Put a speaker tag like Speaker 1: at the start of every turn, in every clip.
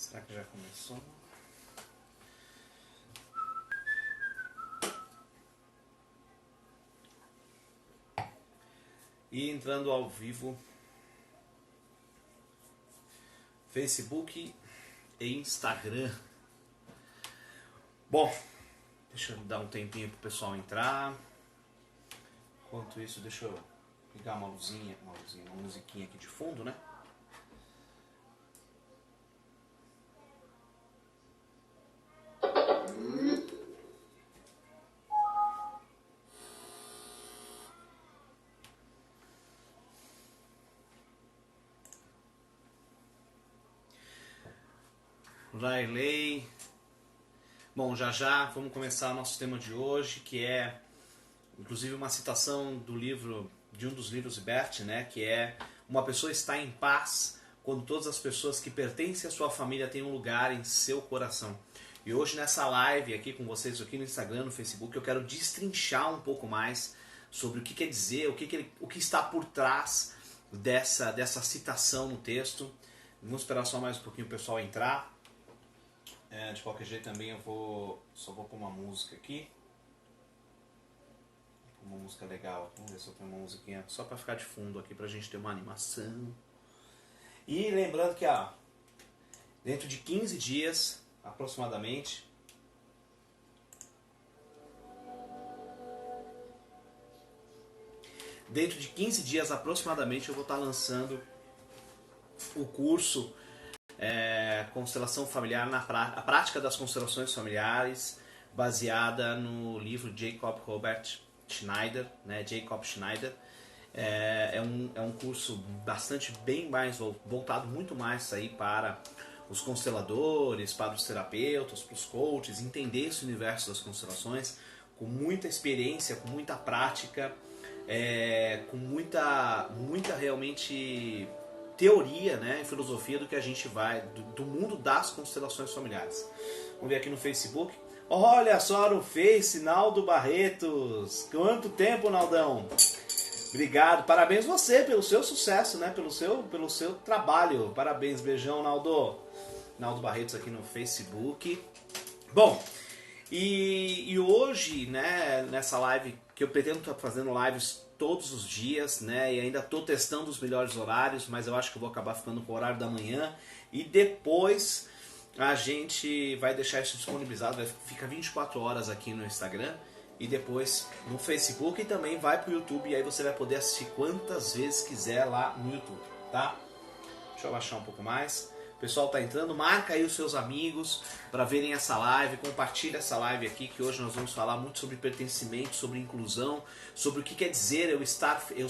Speaker 1: Será que já começou? E entrando ao vivo, Facebook e Instagram. Bom, deixa eu dar um tempinho pro pessoal entrar. Enquanto isso, deixa eu ligar uma luzinha, uma musiquinha aqui de fundo, né? Riley. Bom, já vamos começar nosso tema de hoje, que é inclusive uma citação do livro, de um dos livros de Bert, né, que é: uma pessoa está em paz quando todas as pessoas que pertencem à sua família têm um lugar em seu coração. E hoje nessa live aqui com vocês, aqui no Instagram, no Facebook, eu quero destrinchar um pouco mais sobre o que quer dizer, o que está por trás dessa citação no texto. Vamos esperar só mais um pouquinho o pessoal entrar. De qualquer jeito também só vou pôr uma música aqui. Uma música legal. Vamos ver se eu tenho uma musiquinha só para ficar de fundo aqui, pra gente ter uma animação. E lembrando que dentro de 15 dias aproximadamente, eu vou estar lançando o curso Constelação Familiar, a prática das constelações familiares, baseada no livro Jacob Robert Schneider, né? Jacob Schneider. É um curso bastante bem mais voltado muito mais aí para os consteladores, para os terapeutas, para os coaches, entender esse universo das constelações com muita experiência, com muita prática, com muita realmente teoria, né, e filosofia do que a gente vai, do mundo das constelações familiares. Vamos ver aqui no Facebook. Olha só no Face, Naldo Barretos. Quanto tempo, Naldão? Obrigado, parabéns você pelo seu sucesso, né? Pelo seu trabalho. Parabéns, beijão, Naldo. Naldo Barretos aqui no Facebook. Bom, e hoje, né, nessa live, que eu pretendo estar fazendo lives todos os dias, né? E ainda estou testando os melhores horários, mas eu acho que eu vou acabar ficando com o horário da manhã. E depois a gente vai deixar isso disponibilizado, fica 24 horas aqui no Instagram e depois no Facebook, e também vai pro YouTube, e aí você vai poder assistir quantas vezes quiser lá no YouTube, tá? Deixa eu abaixar um pouco mais. O pessoal tá entrando, marca aí os seus amigos para verem essa live, compartilha essa live aqui, que hoje nós vamos falar muito sobre pertencimento, sobre inclusão, sobre o que quer dizer eu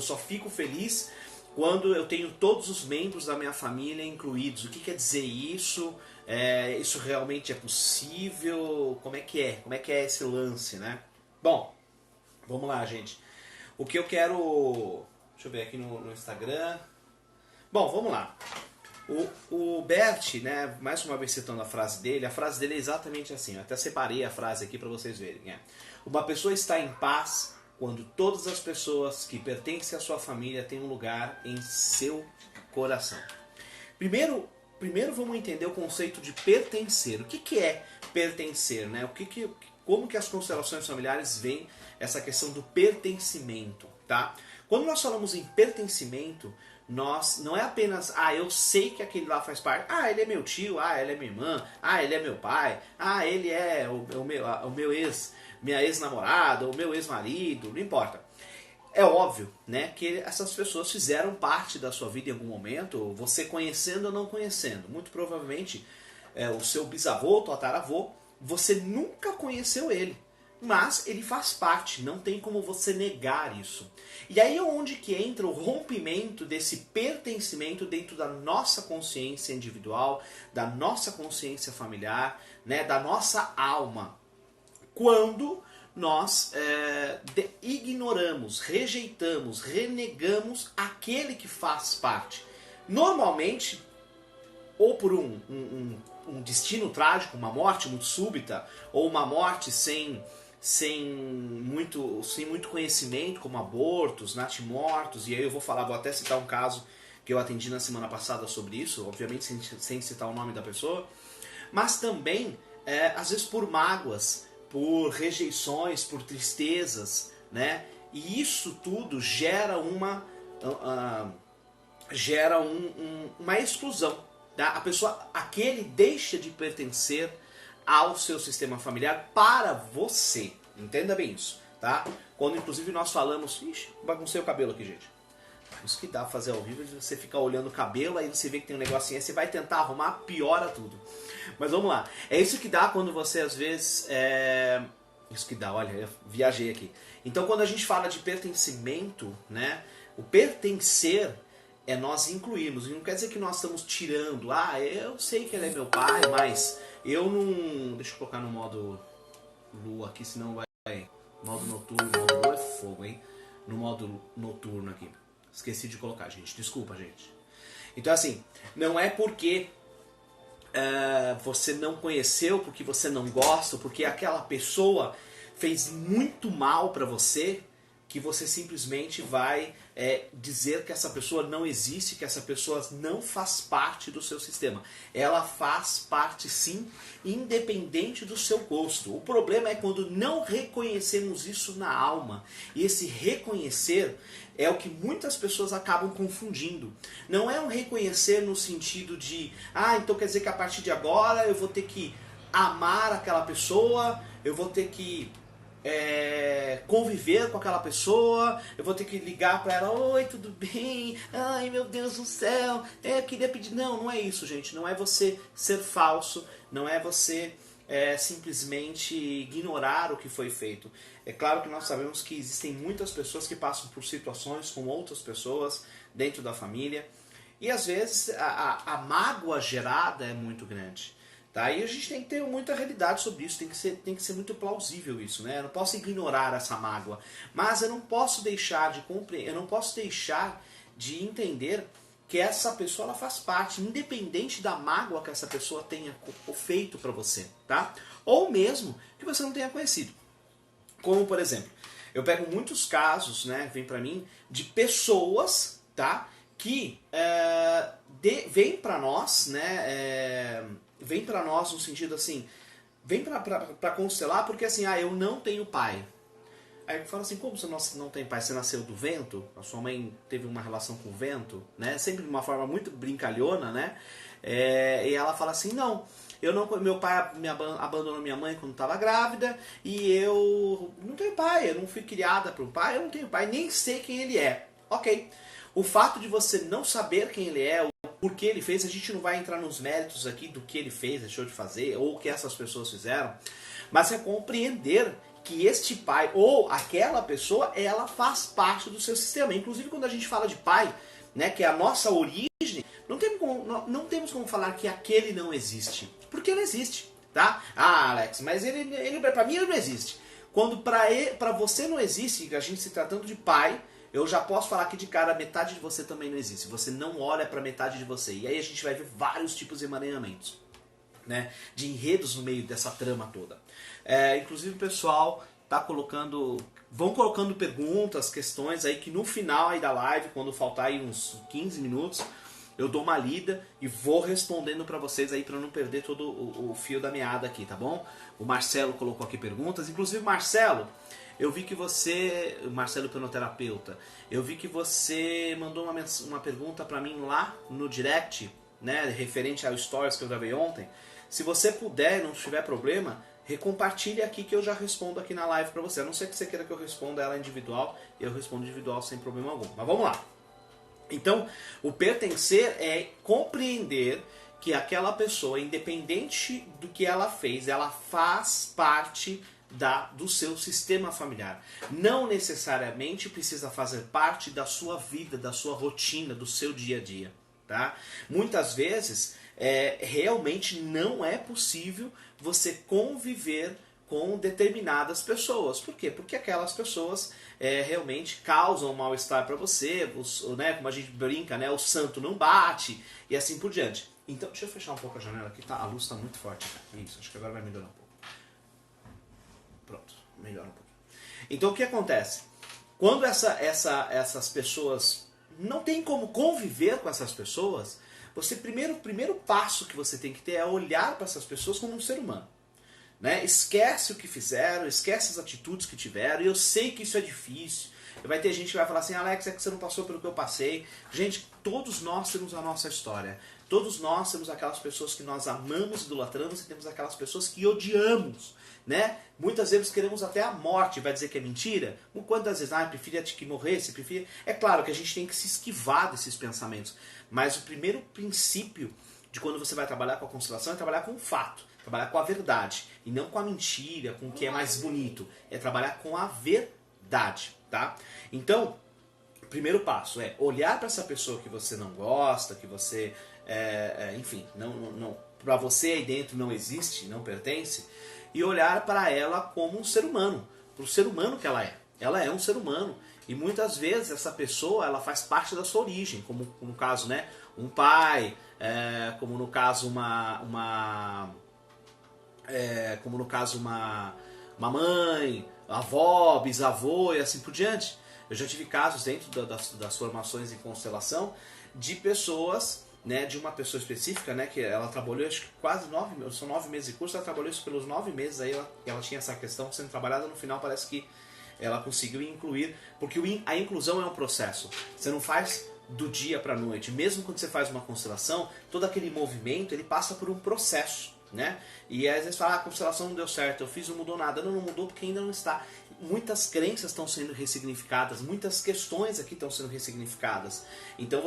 Speaker 1: só fico feliz quando eu tenho todos os membros da minha família incluídos. O que quer dizer isso? Isso realmente é possível? Como é que é esse lance, né? Bom, vamos lá, gente. O que eu quero... Deixa eu ver aqui no Instagram. Bom, vamos lá. O Bert, né, mais uma vez citando a frase dele é exatamente assim. Eu até separei a frase aqui para vocês verem. Né? Uma pessoa está em paz quando todas as pessoas que pertencem à sua família têm um lugar em seu coração. Primeiro vamos entender o conceito de pertencer. O que é pertencer? Né? Como que as constelações familiares veem essa questão do pertencimento? Tá? Quando nós falamos em pertencimento, não é apenas, eu sei que aquele lá faz parte, ele é meu tio, ele é minha irmã, ele é meu pai, ele é minha ex-namorada, o meu ex-marido, não importa. É óbvio, né, que essas pessoas fizeram parte da sua vida em algum momento, você conhecendo ou não conhecendo. Muito provavelmente o seu bisavô, tataravô, você nunca conheceu ele. Mas ele faz parte, não tem como você negar isso. E aí é onde que entra o rompimento desse pertencimento dentro da nossa consciência individual, da nossa consciência familiar, né, da nossa alma. Quando nós ignoramos, rejeitamos, renegamos aquele que faz parte. Normalmente, ou por um destino trágico, uma morte muito súbita, ou uma morte sem muito conhecimento, como abortos, natimortos, e aí vou até citar um caso que eu atendi na semana passada sobre isso, obviamente sem citar o nome da pessoa, mas também, às vezes por mágoas, por rejeições, por tristezas, né? E isso tudo gera uma uma exclusão. Tá? A pessoa, aquele deixa de pertencer ao seu sistema familiar para você. Entenda bem isso, tá? Quando inclusive nós falamos, ixi, baguncei o cabelo aqui, gente. Isso que dá pra fazer ao vivo, você fica olhando o cabelo, aí você vê que tem um negocinho, aí você vai tentar arrumar, piora tudo. Mas vamos lá. É isso que dá quando você às vezes... Isso que dá, olha, eu viajei aqui. Então quando a gente fala de pertencimento, né? O pertencer é nós incluirmos. E não quer dizer que nós estamos tirando. Ah, eu sei que ele é meu pai, mas eu não... Deixa eu colocar no modo lua aqui, senão vai... Modo noturno, modo lua é fogo, hein? No modo noturno aqui. Esqueci de colocar, gente. Desculpa, gente. Então, assim, não é porque você não conheceu, porque você não gosta, porque aquela pessoa fez muito mal pra você, que você simplesmente vai dizer que essa pessoa não existe, que essa pessoa não faz parte do seu sistema. Ela faz parte sim, independente do seu gosto. O problema é quando não reconhecemos isso na alma. E esse reconhecer é o que muitas pessoas acabam confundindo. Não é um reconhecer no sentido de, então quer dizer que a partir de agora eu vou ter que amar aquela pessoa, eu vou ter que conviver com aquela pessoa, eu vou ter que ligar para ela, oi, tudo bem? Ai, meu Deus do céu, eu queria pedir... Não é isso, gente, não é você ser falso, não é você simplesmente ignorar o que foi feito. É claro que nós sabemos que existem muitas pessoas que passam por situações com outras pessoas dentro da família, e às vezes a mágoa gerada é muito grande. Tá? E a gente tem que ter muita realidade sobre isso, tem que ser muito plausível isso, né? Eu não posso ignorar essa mágoa, mas eu não posso deixar de compreender, eu não posso deixar de entender que essa pessoa ela faz parte, independente da mágoa que essa pessoa tenha feito para você, tá? Ou mesmo que você não tenha conhecido. Como, por exemplo, eu pego muitos casos, né, vem para mim, de pessoas, tá, que vêm para nós, né, vem para nós no sentido assim, vem para constelar porque assim, eu não tenho pai. Aí eu falo assim, como você não tem pai? Você nasceu do vento? A sua mãe teve uma relação com o vento? Né? Sempre de uma forma muito brincalhona, né? E ela fala assim, não, meu pai abandonou minha mãe quando estava grávida e eu não tenho pai, eu não fui criada por um pai, eu não tenho pai, nem sei quem ele é. Ok. O fato de você não saber quem ele é, por que ele fez, a gente não vai entrar nos méritos aqui do que ele fez, deixou de fazer, ou o que essas pessoas fizeram, mas é compreender que este pai ou aquela pessoa, ela faz parte do seu sistema. Inclusive quando a gente fala de pai, né, que é a nossa origem, não temos como falar que aquele não existe, porque ele existe, tá? Alex, mas ele para mim ele não existe. Quando para você não existe, a gente se tratando de pai, eu já posso falar que de cara metade de você também não existe. Você não olha para metade de você. E aí a gente vai ver vários tipos de emaranhamentos, né, de enredos no meio dessa trama toda. Inclusive o pessoal tá vão colocando perguntas, questões aí que no final aí da live, quando faltar aí uns 15 minutos, eu dou uma lida e vou respondendo para vocês aí para não perder todo o fio da meada aqui, tá bom? O Marcelo colocou aqui perguntas, inclusive Marcelo, eu vi que você, Marcelo Hipnoterapeuta, eu vi que você mandou uma pergunta para mim lá no direct, né, referente ao stories que eu gravei ontem. Se você puder, não tiver problema, recompartilhe aqui que eu já respondo aqui na live para você. A não ser que você queira que eu responda ela individual, eu respondo individual sem problema algum. Mas vamos lá. Então, o pertencer é compreender que aquela pessoa, independente do que ela fez, ela faz parte do seu sistema familiar. Não necessariamente precisa fazer parte da sua vida, da sua rotina, do seu dia a dia. Tá? Muitas vezes, realmente não é possível você conviver com determinadas pessoas. Por quê? Porque aquelas pessoas realmente causam mal-estar para você, né, como a gente brinca, né, o santo não bate, e assim por diante. Então, deixa eu fechar um pouco a janela aqui, tá? A luz está muito forte. Isso, acho que agora vai melhorar um pouco. Pronto, melhora um pouco. Então, o que acontece? Quando essas pessoas não tem como conviver com essas pessoas, o primeiro passo que você tem que ter é olhar para essas pessoas como um ser humano. Né? Esquece o que fizeram, esquece as atitudes que tiveram, e eu sei que isso é difícil. Vai ter gente que vai falar assim, Alex, é que você não passou pelo que eu passei. Gente, todos nós temos a nossa história. Todos nós temos aquelas pessoas que nós amamos, idolatramos, e temos aquelas pessoas que odiamos. Né? Muitas vezes queremos até a morte. Vai dizer que é mentira? Quantas vezes? Preferia que morresse? Preferia... É claro que a gente tem que se esquivar desses pensamentos. Mas o primeiro princípio de quando você vai trabalhar com a constelação é trabalhar com o fato. Trabalhar com a verdade. E não com a mentira, com o que é mais bonito. É trabalhar com a verdade. Tá? Então, o primeiro passo é olhar para essa pessoa que você não gosta, que você, enfim, para você aí dentro não existe, não pertence, e olhar para ela como um ser humano, para o ser humano que ela é. Ela é um ser humano e muitas vezes essa pessoa ela faz parte da sua origem, como no caso, né, um pai, como no caso uma mãe, avó, bisavô e assim por diante. Eu já tive casos dentro das formações em constelação de pessoas, né, de uma pessoa específica, né, que ela trabalhou, acho que quase 9 meses, são 9 meses de curso, ela trabalhou isso pelos 9 meses, aí ela tinha essa questão sendo trabalhada, no final parece que ela conseguiu incluir, porque a inclusão é um processo, você não faz do dia para a noite, mesmo quando você faz uma constelação, todo aquele movimento, ele passa por um processo. Né? E às vezes fala, a constelação não deu certo, eu fiz, não mudou nada. Não mudou porque ainda não está. Muitas crenças estão sendo ressignificadas, muitas questões aqui estão sendo ressignificadas. Então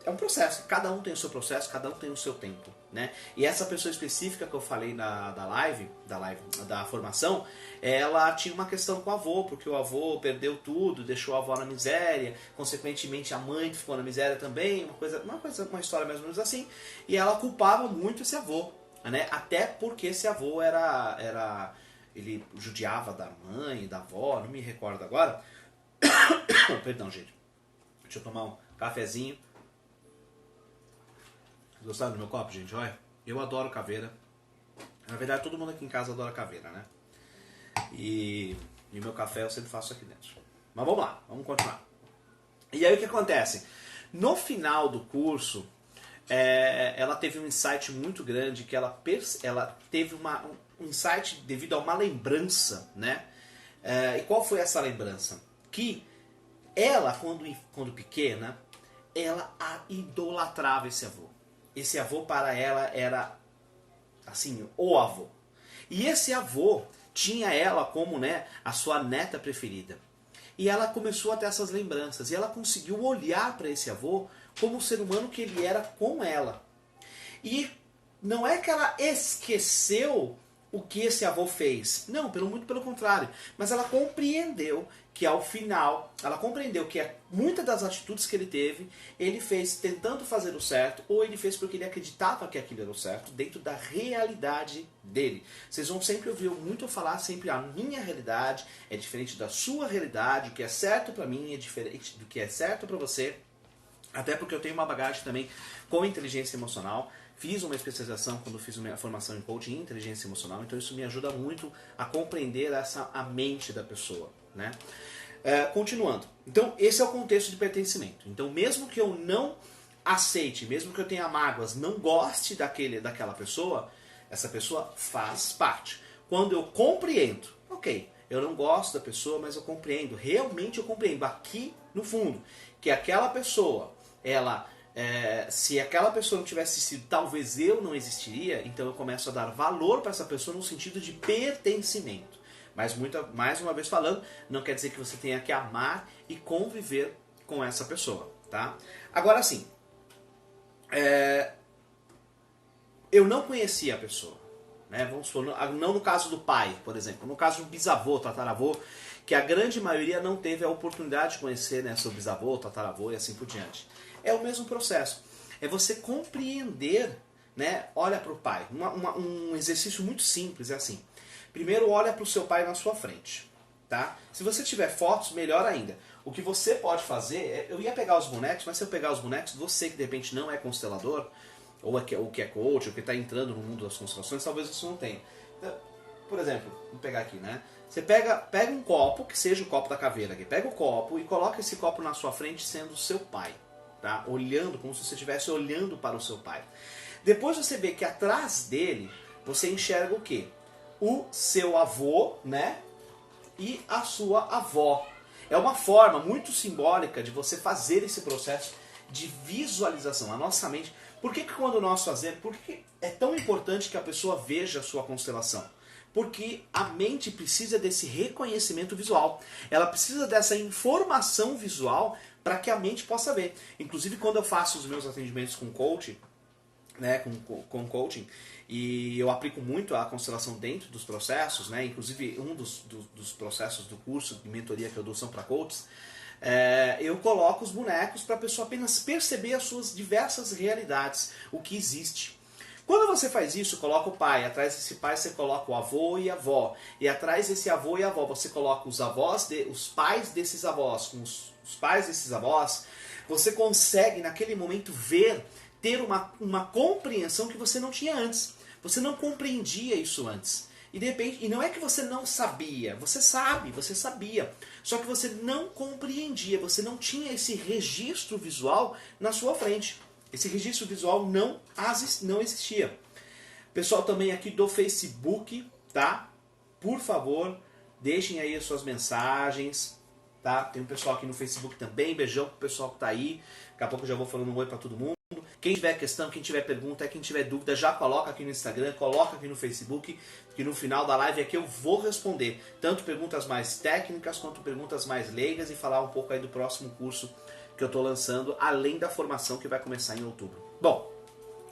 Speaker 1: é um processo, cada um tem o seu processo, cada um tem o seu tempo. Né? E essa pessoa específica que eu falei da formação, ela tinha uma questão com o avô, porque o avô perdeu tudo, deixou a avó na miséria, consequentemente a mãe ficou na miséria também, uma história mais ou menos assim, e ela culpava muito esse avô. Né? Até porque esse avô ele judiava da mãe, da avó, não me recordo agora. Perdão, gente. Deixa eu tomar um cafezinho. Gostaram do meu copo, gente? Olha, eu adoro caveira. Na verdade, todo mundo aqui em casa adora caveira, né? E meu café eu sempre faço aqui dentro. Mas vamos lá, vamos continuar. E aí o que acontece? No final do curso, ela teve um insight muito grande, que ela teve um insight devido a uma lembrança, né? E qual foi essa lembrança? Que ela, quando pequena, ela idolatrava esse avô. Esse avô para ela era, assim, o avô. E esse avô tinha ela como, né, a sua neta preferida. E ela começou a ter essas lembranças. E ela conseguiu olhar para esse avô como o ser humano que ele era com ela. E não é que ela esqueceu o que esse avô fez. Não, muito pelo contrário. Mas ela compreendeu que ao final, ela compreendeu que muitas das atitudes que ele teve, ele fez tentando fazer o certo, ou ele fez porque ele acreditava que aquilo era o certo, dentro da realidade dele. Vocês vão sempre ouvir muito falar sempre, a minha realidade é diferente da sua realidade, o que é certo para mim é diferente do que é certo para você. Até porque eu tenho uma bagagem também com inteligência emocional. Fiz uma especialização quando fiz minha formação em coaching em inteligência emocional. Então isso me ajuda muito a compreender a mente da pessoa. Né? Continuando. Então esse é o contexto de pertencimento. Então mesmo que eu não aceite, mesmo que eu tenha mágoas, não goste daquela pessoa, essa pessoa faz parte. Quando eu compreendo, ok, eu não gosto da pessoa, mas eu compreendo, realmente eu compreendo, aqui no fundo, que aquela pessoa, se aquela pessoa não tivesse existido, talvez eu não existiria, então eu começo a dar valor para essa pessoa no sentido de pertencimento. Mas mais uma vez falando, não quer dizer que você tenha que amar e conviver com essa pessoa. Tá? Agora sim, eu não conhecia a pessoa. Né? Vamos supor, não no caso do pai, por exemplo, no caso do bisavô, tataravô, que a grande maioria não teve a oportunidade de conhecer, né, seu bisavô, tataravô e assim por diante. É o mesmo processo. É você compreender, né? Olha para o pai. Um exercício muito simples é assim. Primeiro olha para o seu pai na sua frente. Tá? Se você tiver fotos, melhor ainda. O que você pode fazer, eu ia pegar os bonecos, mas se eu pegar os bonecos, você que de repente não é constelador, ou que é coach, ou que está entrando no mundo das constelações, talvez você não tenha. Então, por exemplo, vou pegar aqui, né? Você pega um copo, que seja o copo da caveira aqui, pega o copo e coloca esse copo na sua frente sendo o seu pai. tá? Olhando, como se você estivesse olhando para o seu pai. Depois você vê que atrás dele, você enxerga o quê? O seu avô, né? E a sua avó. É uma forma muito simbólica de você fazer esse processo de visualização. A nossa mente... Por que quando nós fazemos... Por que é tão importante que a pessoa veja a sua constelação? Porque a mente precisa desse reconhecimento visual. Ela precisa dessa informação visual para que a mente possa ver. Inclusive, quando eu faço os meus atendimentos com coaching, né, com coaching, e eu aplico muito a constelação dentro dos processos, né, inclusive um dos processos do curso de mentoria que eu dou são para coaches, eu coloco os bonecos para a pessoa apenas perceber as suas diversas realidades, o que existe. Quando você faz isso, coloca o pai, atrás desse pai você coloca o avô e a avó, e atrás desse avô e a avó você coloca os avós, os pais desses avós, com os pais desses avós, você consegue naquele momento ver, ter uma compreensão que você não tinha antes. Você não compreendia isso antes. E de repente, e não é que você não sabia, você sabe, você sabia. Só que você não compreendia, você não tinha esse registro visual na sua frente. Esse registro visual não existia. Pessoal também aqui do Facebook, tá? Por favor, deixem aí as suas mensagens, tá? Tem um pessoal aqui no Facebook também, beijão pro pessoal que tá aí. Daqui a pouco eu já vou falando um oi pra todo mundo. Quem tiver questão, quem tiver pergunta, quem tiver dúvida, já coloca aqui no Instagram, coloca aqui no Facebook, que no final da live aqui eu vou responder tanto perguntas mais técnicas quanto perguntas mais leigas e falar um pouco aí do próximo curso que eu estou lançando, além da formação que vai começar em outubro. Bom,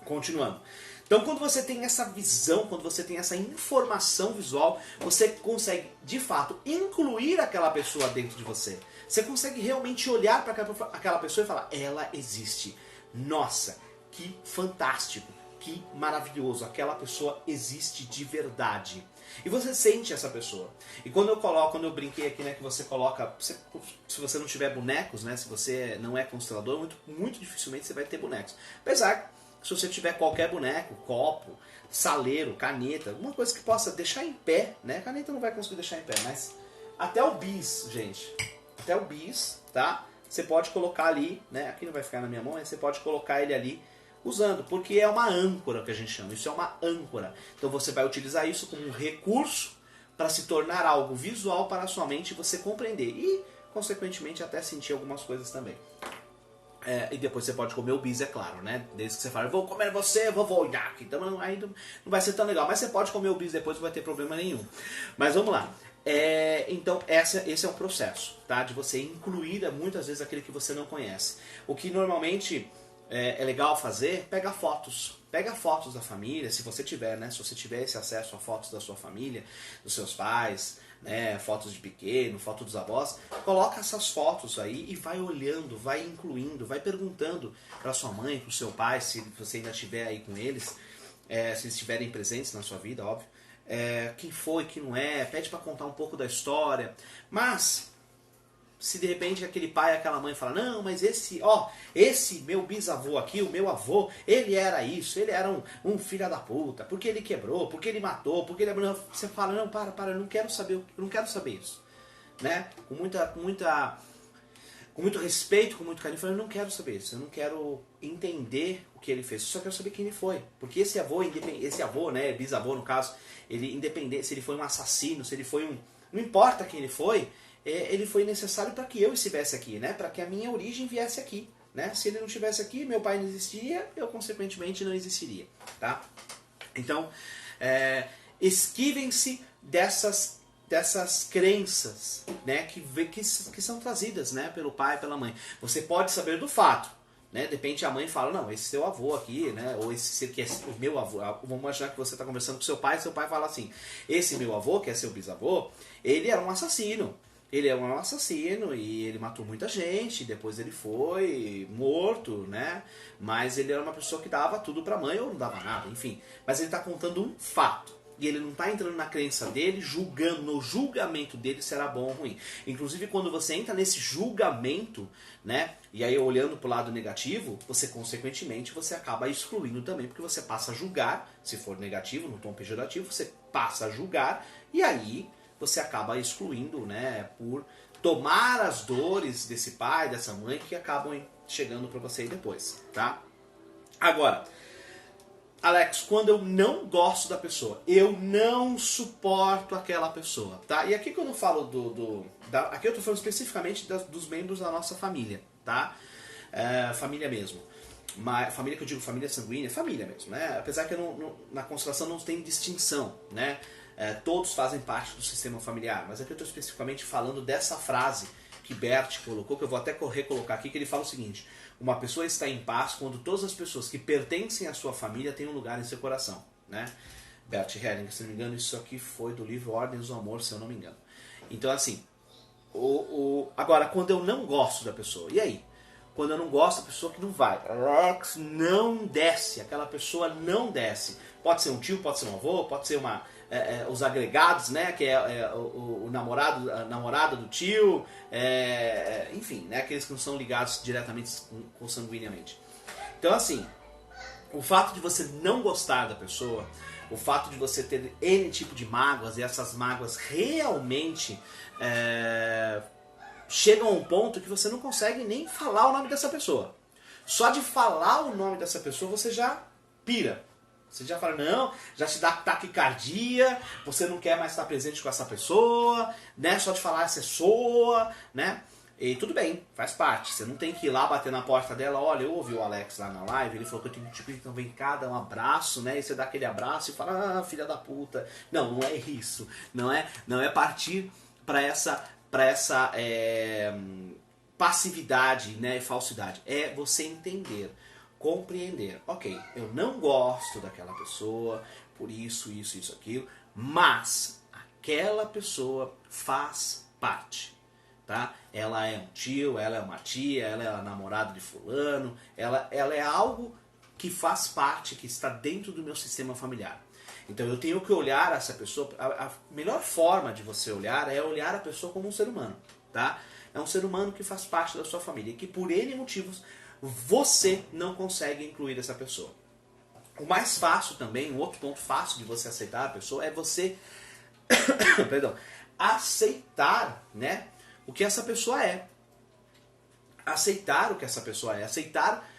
Speaker 1: continuando. Então, quando você tem essa visão, quando você tem essa informação visual, você consegue, de fato, incluir aquela pessoa dentro de você. Você consegue realmente olhar para aquela pessoa e falar, ela existe. Nossa, que fantástico, que maravilhoso, aquela pessoa existe de verdade. E você sente essa pessoa. E quando eu brinquei aqui, né, que você coloca, se você não tiver bonecos, né, se você não é constelador, muito dificilmente você vai ter bonecos. Apesar que se você tiver qualquer boneco, copo, saleiro, caneta, alguma coisa que possa deixar em pé, né, a caneta não vai conseguir deixar em pé, mas até o bis, gente, até o bis, tá? Você pode colocar ali, né, aqui não vai ficar na minha mão, mas você pode colocar ele ali usando, porque é uma âncora que a gente chama, isso é uma âncora. Então você vai utilizar isso como um recurso para se tornar algo visual para a sua mente e você compreender e, consequentemente, até sentir algumas coisas também. E depois você pode comer o bis, é claro, né? Desde que você fala, vou comer você, vou olhar aqui. Então aí não vai ser tão legal, mas você pode comer o bis depois, não vai ter problema nenhum. Mas vamos lá. Então esse é um processo, tá? De você incluir muitas vezes aquele que você não conhece. O que normalmente é legal fazer, pega fotos da família, se você tiver, né? Se você tiver esse acesso a fotos da sua família, dos seus pais, né? Fotos de pequeno, fotos dos avós, coloca essas fotos aí e vai olhando, vai incluindo, vai perguntando para sua mãe, para o seu pai, se você ainda estiver aí com eles, se eles estiverem presentes na sua vida, óbvio. Quem foi, quem não é, pede para contar um pouco da história, mas se de repente aquele pai, aquela mãe fala, não, mas esse meu bisavô aqui, o meu avô, ele era isso, ele era um filho da puta, porque ele quebrou, porque ele matou, porque ele... Você fala, não, para, eu não quero saber isso, né? Com muito respeito, com muito carinho, eu não quero saber isso, eu não quero entender o que ele fez, eu só quero saber quem ele foi. Porque esse avô, né, bisavô no caso, ele independente, se ele foi um assassino, se ele foi não importa quem ele foi necessário para que eu estivesse aqui, né, para que a minha origem viesse aqui. Né? Se ele não estivesse aqui, meu pai não existiria, eu consequentemente não existiria. Tá? Então, esquivem-se dessas crenças, né, que são trazidas, né, pelo pai e pela mãe. Você pode saber do fato, né, de repente a mãe fala, não, esse seu avô aqui, né, ou esse que é o meu avô, vamos imaginar que você está conversando com seu pai fala assim, esse meu avô, que é seu bisavô, ele era um assassino. Ele é um assassino e ele matou muita gente, depois ele foi morto, né? Mas ele era uma pessoa que dava tudo pra mãe ou não dava nada, enfim. Mas ele está contando um fato. E ele não está entrando na crença dele, julgando, no julgamento dele se era bom ou ruim. Inclusive quando você entra nesse julgamento, né? E aí olhando pro lado negativo, você consequentemente você acaba excluindo também, porque você passa a julgar, se for negativo, no tom pejorativo, você passa a julgar e aí você acaba excluindo, né, por tomar as dores desse pai, dessa mãe, que acabam chegando para você aí depois, tá? Agora, Alex, quando eu não gosto da pessoa, eu não suporto aquela pessoa, tá? E aqui quando eu falo aqui eu tô falando especificamente dos membros da nossa família, tá? Família mesmo. Família que eu digo família sanguínea, família mesmo, né? Apesar que na constelação não tem distinção, né? Todos fazem parte do sistema familiar, mas aqui eu estou especificamente falando dessa frase que Bert colocou, que eu vou até recolocar aqui, que ele fala o seguinte: uma pessoa está em paz quando todas as pessoas que pertencem à sua família têm um lugar em seu coração, né? Bert Hellinger, se não me engano, isso aqui foi do livro Ordens do Amor, se eu não me engano. Então, assim, agora, quando eu não gosto da pessoa, e aí? Quando eu não gosto da pessoa que não vai, Alex, não desce, aquela pessoa não desce. Pode ser um tio, pode ser um avô, pode ser os agregados, né, que é o namorado, a namorada do tio, enfim, né, aqueles que não são ligados diretamente consanguineamente. Então, assim, o fato de você não gostar da pessoa, o fato de você ter N tipo de mágoas, e essas mágoas realmente chegam a um ponto que você não consegue nem falar o nome dessa pessoa. Só de falar o nome dessa pessoa você já pira. Você já fala, não, já te dá taquicardia, você não quer mais estar presente com essa pessoa, né? Só de falar você soa, né? E tudo bem, faz parte. Você não tem que ir lá bater na porta dela, olha, eu ouvi o Alex lá na live, ele falou que eu tenho que então vem cá, dá um abraço, né? E você dá aquele abraço e fala, ah, filha da puta. Não, não é isso. Não é partir para essa passividade, né, e falsidade. É você entender, compreender. Ok, eu não gosto daquela pessoa por isso, aquilo, mas aquela pessoa faz parte. Tá? Ela é um tio, ela é uma tia, ela é a namorada de fulano, ela é algo que faz parte, que está dentro do meu sistema familiar. Então eu tenho que olhar essa pessoa, a melhor forma de você olhar é olhar a pessoa como um ser humano, tá? É um ser humano que faz parte da sua família e que por N motivos você não consegue incluir essa pessoa. O mais fácil também, um outro ponto fácil de você aceitar a pessoa é você perdão, aceitar, né, o que essa pessoa é. Aceitar o que essa pessoa é. Aceitar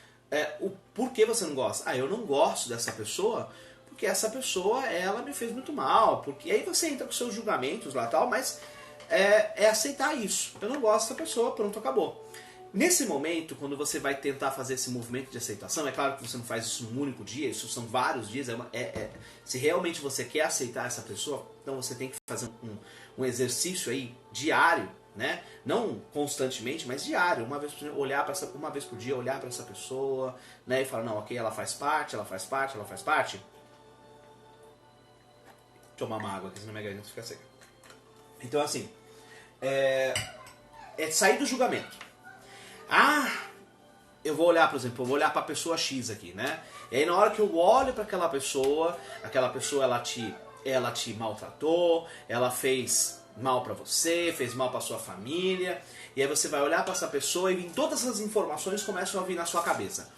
Speaker 1: o porquê você não gosta. Ah, eu não gosto dessa pessoa porque essa pessoa, ela me fez muito mal. Porque aí você entra com seus julgamentos lá e tal, mas é aceitar isso. Eu não gosto dessa pessoa, pronto, acabou. Nesse momento, quando você vai tentar fazer esse movimento de aceitação, é claro que você não faz isso num único dia, isso são vários dias. Se realmente você quer aceitar essa pessoa, então você tem que fazer um exercício aí diário, né? Não constantemente, mas diário, uma vez por dia, olhar para essa pessoa, né? E falar, não, ok, ela faz parte. Tomar uma água, aqui senão minha garganta fica seca. Então, assim, é sair do julgamento. Ah, eu vou olhar, por exemplo, para a pessoa X aqui, né? E aí na hora que eu olho para aquela pessoa ela te maltratou, ela fez mal para você, fez mal para sua família, e aí você vai olhar para essa pessoa e todas as informações começam a vir na sua cabeça.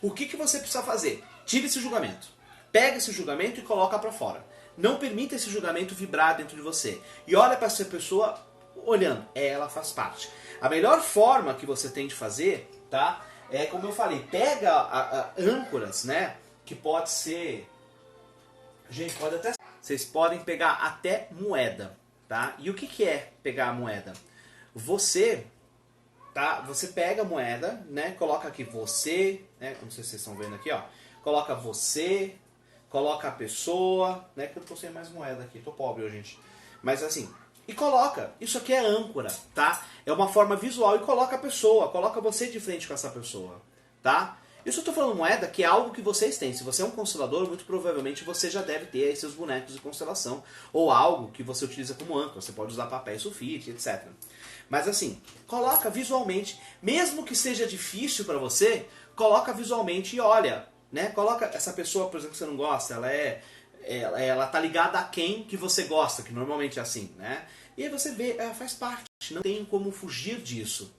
Speaker 1: O que você precisa fazer? Tire esse julgamento. Pega esse julgamento e coloca para fora. Não permita esse julgamento vibrar dentro de você. E olha para essa pessoa olhando. Ela faz parte. A melhor forma que você tem de fazer, tá? É como eu falei, pega âncoras, né? Que pode ser... Gente, vocês podem pegar até moeda, tá? E o que é pegar a moeda? Você pega a moeda, né? Coloca aqui você, né? Não sei se vocês estão vendo aqui, ó. Coloca você, coloca a pessoa, né? Que eu tô sem mais moeda aqui, tô pobre hoje, gente. Mas assim, e coloca. Isso aqui é âncora, tá? É uma forma visual e coloca a pessoa, coloca você de frente com essa pessoa, tá? Isso eu tô falando moeda, que é algo que vocês têm. Se você é um constelador, muito provavelmente você já deve ter aí seus bonecos de constelação. Ou algo que você utiliza como âncora. Você pode usar papel sulfite, etc. Mas assim, coloca visualmente. Mesmo que seja difícil para você, coloca visualmente e olha. Né? Coloca essa pessoa, por exemplo, que você não gosta, ela tá ligada a quem que você gosta, que normalmente é assim, né? E aí você vê, faz parte, não tenho como fugir disso,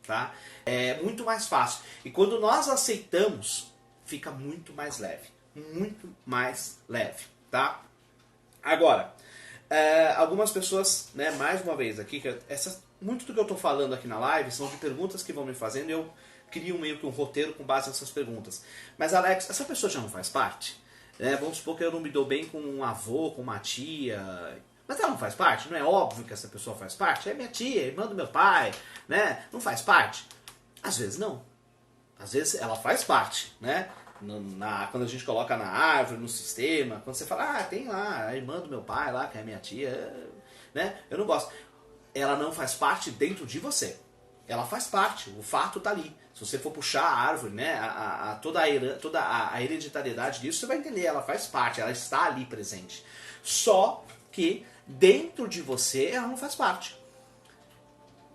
Speaker 1: tá? É muito mais fácil. E quando nós aceitamos, fica muito mais leve, tá? Agora, algumas pessoas, né, mais uma vez aqui, muito do que eu estou falando aqui na live são de perguntas que vão me fazendo e eu crio meio que um roteiro com base nessas perguntas. Mas Alex, essa pessoa já não faz parte? Vamos supor que eu não me dou bem com um avô, com uma tia, mas ela não faz parte? Não é óbvio que essa pessoa faz parte? É minha tia, irmã do meu pai, né? Não faz parte? Às vezes não. Às vezes ela faz parte, né? Quando a gente coloca na árvore, no sistema, quando você fala, tem lá a irmã do meu pai lá, que é minha tia, né? Eu não gosto. Ela não faz parte dentro de você. Ela faz parte, o fato está ali. Se você for puxar a árvore, né, toda a hereditariedade disso, você vai entender, ela faz parte, ela está ali presente. Só que dentro de você ela não faz parte.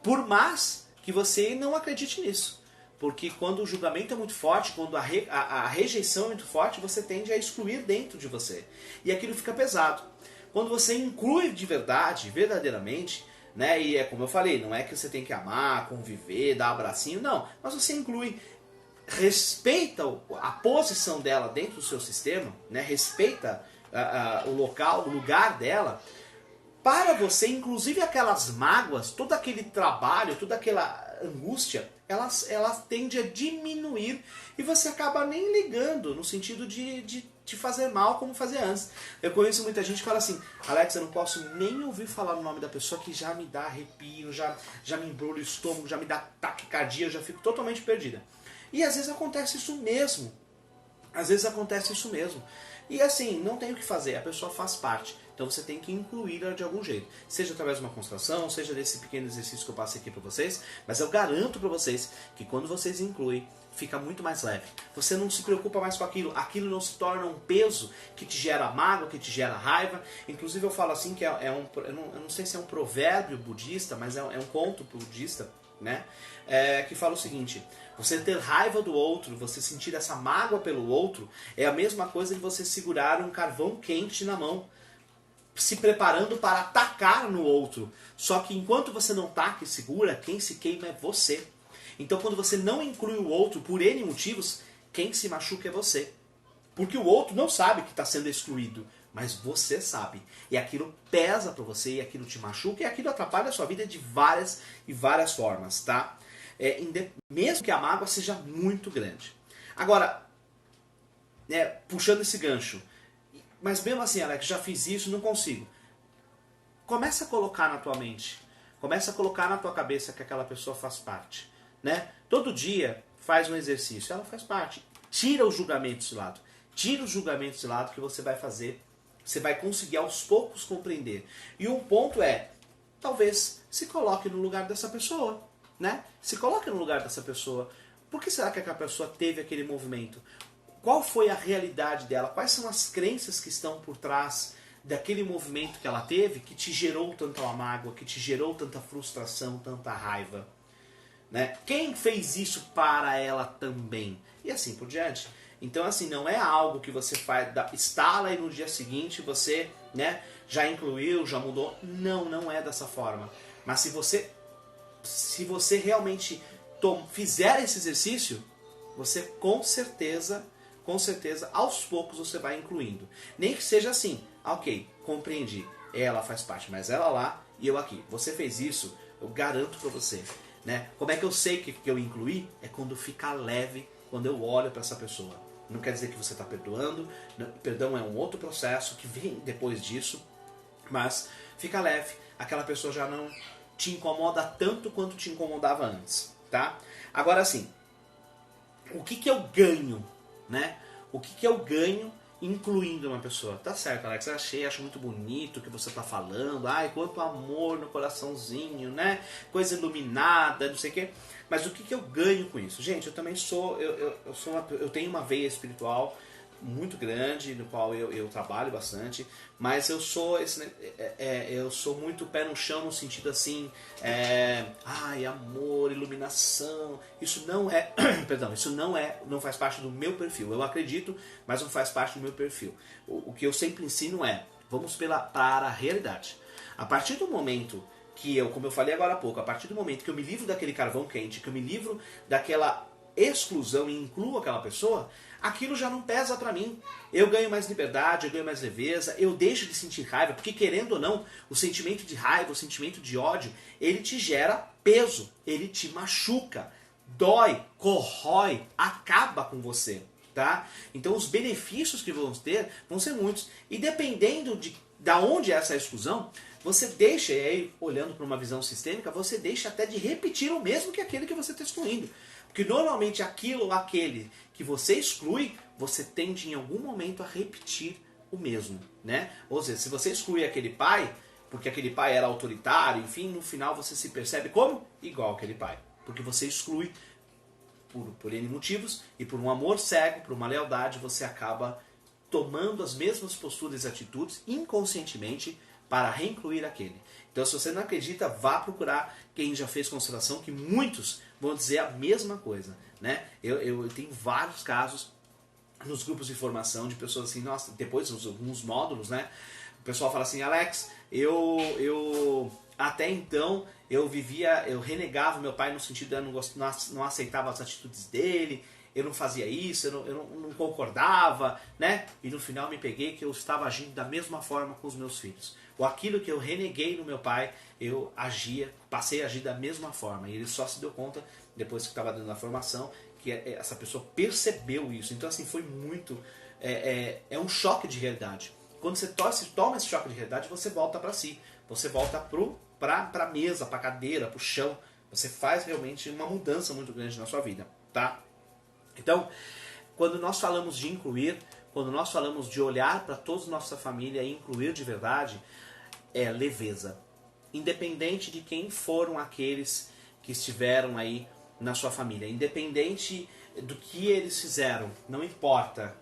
Speaker 1: Por mais que você não acredite nisso. Porque quando o julgamento é muito forte, quando a rejeição é muito forte, você tende a excluir dentro de você. E aquilo fica pesado. Quando você inclui de verdade, verdadeiramente, né, e é como eu falei, não é que você tem que amar, conviver, dar abracinho, não. Mas você inclui, respeita a posição dela dentro do seu sistema, né, respeita o local, o lugar dela, para você, inclusive aquelas mágoas, todo aquele trabalho, toda aquela angústia, ela tende a diminuir e você acaba nem ligando no sentido de fazer mal como fazer antes. Eu conheço muita gente que fala assim, Alex, eu não posso nem ouvir falar o nome da pessoa que já me dá arrepio, já me embrulha o estômago, já me dá taquicardia, eu já fico totalmente perdida. E às vezes acontece isso mesmo. Às vezes acontece isso mesmo. E assim, não tem o que fazer, a pessoa faz parte. Então você tem que incluí-la de algum jeito. Seja através de uma constelação, seja desse pequeno exercício que eu passei aqui para vocês. Mas eu garanto para vocês que quando vocês incluem, fica muito mais leve. Você não se preocupa mais com aquilo. Aquilo não se torna um peso que te gera mágoa, que te gera raiva. Inclusive eu falo assim que eu não sei se é um provérbio budista, mas é um conto budista, né? Que fala o seguinte: você ter raiva do outro, você sentir essa mágoa pelo outro, é a mesma coisa de você segurar um carvão quente na mão, se preparando para atacar no outro. Só que enquanto você não taca e segura, quem se queima é você. Então quando você não inclui o outro por N motivos, quem se machuca é você. Porque o outro não sabe que está sendo excluído, mas você sabe. E aquilo pesa para você, e aquilo te machuca, e aquilo atrapalha a sua vida de várias e várias formas, tá? Mesmo que a mágoa seja muito grande. Agora, puxando esse gancho, mas mesmo assim, Alex, já fiz isso, não consigo. Começa a colocar na tua mente, começa a colocar na tua cabeça que aquela pessoa faz parte, né? Todo dia faz um exercício, ela faz parte. Tira os julgamentos de lado. Tira os julgamentos de lado que você vai fazer, você vai conseguir aos poucos compreender. E um ponto talvez se coloque no lugar dessa pessoa, né? Se coloque no lugar dessa pessoa. Por que será que aquela pessoa teve aquele movimento? Qual foi a realidade dela? Quais são as crenças que estão por trás daquele movimento que ela teve que te gerou tanta mágoa, que te gerou tanta frustração, tanta raiva? Né? Quem fez isso para ela também? E assim por diante. Então assim, não é algo que você faz, instala e no dia seguinte você, né, já incluiu, já mudou. Não, não é dessa forma. Mas se você realmente fizer esse exercício, você com certeza, aos poucos você vai incluindo. Nem que seja assim, ok, compreendi, ela faz parte, mas ela lá e eu aqui. Você fez isso, eu garanto pra você. Né? Como é que eu sei que eu incluí? É quando fica leve, quando eu olho para essa pessoa. Não quer dizer que você está perdoando, perdão é um outro processo que vem depois disso, mas fica leve, aquela pessoa já não te incomoda tanto quanto te incomodava antes, tá? Agora sim, o que eu ganho, né? O que eu ganho incluindo uma pessoa? Tá certo, Alex, acho muito bonito o que você tá falando, quanto amor no coraçãozinho, né? Coisa iluminada, não sei o quê. Mas o que eu ganho com isso? Gente, eu também eu tenho uma veia espiritual muito grande, no qual eu trabalho bastante, mas eu sou muito pé no chão no sentido assim, amor, iluminação, isso não é, perdão, isso não faz parte do meu perfil. Eu acredito, mas não faz parte do meu perfil. O que eu sempre ensino vamos para a realidade. A partir do momento que como eu falei agora há pouco, a partir do momento que eu me livro daquele carvão quente, que eu me livro daquela exclusão e incluo aquela pessoa, aquilo já não pesa pra mim. Eu ganho mais liberdade, eu ganho mais leveza, eu deixo de sentir raiva, porque querendo ou não, o sentimento de raiva, o sentimento de ódio, ele te gera peso, ele te machuca, dói, corrói, acaba com você, tá? Então os benefícios que vamos ter vão ser muitos. E dependendo da onde é essa exclusão, você deixa, e aí olhando para uma visão sistêmica, você deixa até de repetir o mesmo que aquele que você está excluindo. Porque normalmente aquilo ou aquele que você exclui, você tende em algum momento a repetir o mesmo, né? Ou seja, se você exclui aquele pai, porque aquele pai era autoritário, enfim, no final você se percebe como igual aquele pai. Porque você exclui por N motivos, e por um amor cego, por uma lealdade, você acaba tomando as mesmas posturas e atitudes inconscientemente para reincluir aquele. Então, se você não acredita, vá procurar quem já fez constelação, que muitos vão dizer a mesma coisa, né? Eu tenho vários casos nos grupos de formação de pessoas assim, nossa, depois alguns módulos, né? O pessoal fala assim, Alex, eu até então eu renegava meu pai no sentido de eu não aceitava as atitudes dele, eu não fazia isso, eu não concordava, né? E no final me peguei que eu estava agindo da mesma forma com os meus filhos. Ou aquilo que eu reneguei no meu pai, eu passei a agir da mesma forma. E ele só se deu conta, depois que estava dando a formação, que essa pessoa percebeu isso. Então assim, foi muito... É um choque de realidade. Quando você toma esse choque de realidade, você volta para si. Você volta para a mesa, para a cadeira, para o chão. Você faz realmente uma mudança muito grande na sua vida, tá? Então, quando nós falamos de incluir, quando nós falamos de olhar para toda a nossa família e incluir de verdade, é leveza. Independente de quem foram aqueles que estiveram aí na sua família, independente do que eles fizeram, não importa,